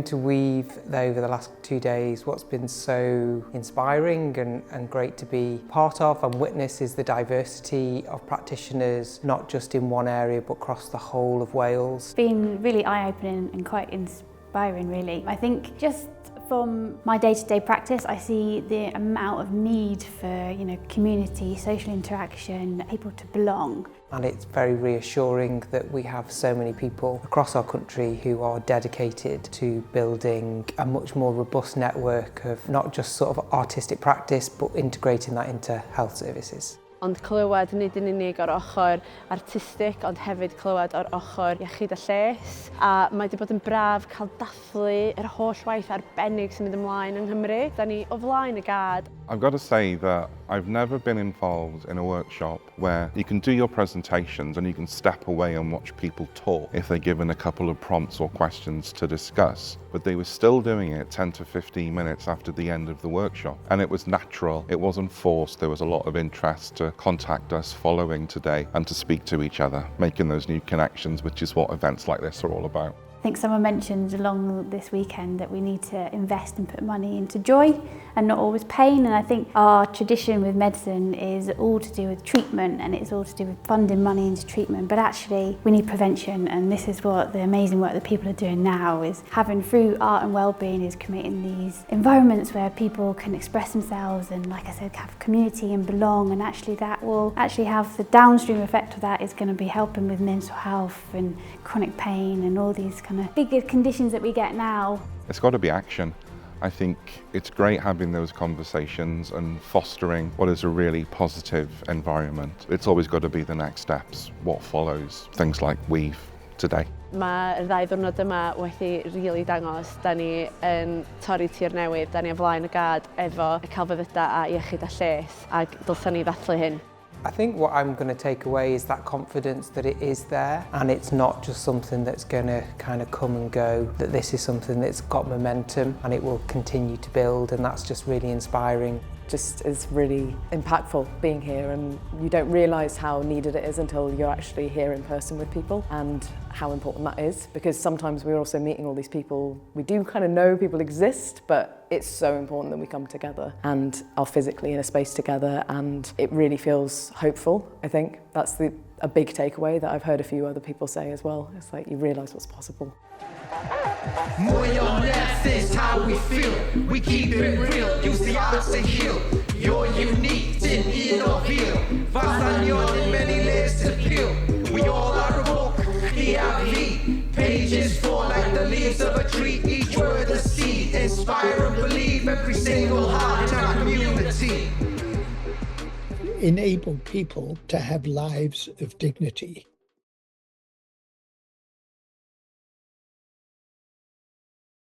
Coming to Weave over the last 2 days, what's been so inspiring and great to be part of and witness is the diversity of practitioners, not just in one area but across the whole of Wales. It's been really eye-opening and quite inspiring, really. I think just from my day-to-day practice, I see the amount of need for, community, social interaction, people to belong. And it's very reassuring that we have so many people across our country who are dedicated to building a much more robust network of not just sort of artistic practice, but integrating that into health services. Ond clywed nid yn unig o'r ochr artistig, ond hefyd clywed o'r ochr iechyd a lles. A mae wedi bod yn braf cael dathlu yr holl waith arbennig sy'n mynd ymlaen yng Nghymru. Da ni o flaen y gad. I've got to say that I've never been involved in a workshop where you can do your presentations and you can step away and watch people talk if they're given a couple of prompts or questions to discuss. But they were still doing it 10 to 15 minutes after the end of the workshop. And it was natural, it wasn't forced, there was a lot of interest to contact us following today and to speak to each other, making those new connections, which is what events like this are all about. I think someone mentioned along this weekend that we need to invest and put money into joy and not always pain, and I think our tradition with medicine is all to do with treatment and it's all to do with funding money into treatment, but actually we need prevention, and this is what the amazing work that people are doing now is having through art and well-being is creating these environments where people can express themselves and, like I said, have community and belong, and actually that will actually have the downstream effect of that is going to be helping with mental health and chronic pain and all these kind of bigger conditions that we get now. It's got to be action. I think it's great having those conversations and fostering what is a really positive environment. It's always got to be the next steps, what follows, things like Weave today. Mae'r ddau ddiwrnod yma wedi rili dangos, da ni yn torri tir newydd, da ni o flaen y gad efo y celfyddydau a iechyd a lles, ac dylsen ni ddathlu hyn. I think what I'm going to take away is that confidence that it is there and it's not just something that's going to kind of come and go, that this is something that's got momentum and it will continue to build, and that's just really inspiring. Just is really impactful being here, and you don't realise how needed it is until you're actually here in person with people and how important that is, because sometimes we're also meeting all these people. We do kind of know people exist, but it's so important that we come together and are physically in a space together, and it really feels hopeful. I think that's a big takeaway that I've heard a few other people say as well. It's like you realise what's possible. More or less is how we feel. We keep it real, use the arts to heal. You're unique, didn't heal or heal. Vast in many layers to peel. We all are a book, ERV. Pages fall like the leaves of a tree. Each word a seed, inspire and believe every single heart in our community. Enable people to have lives of dignity.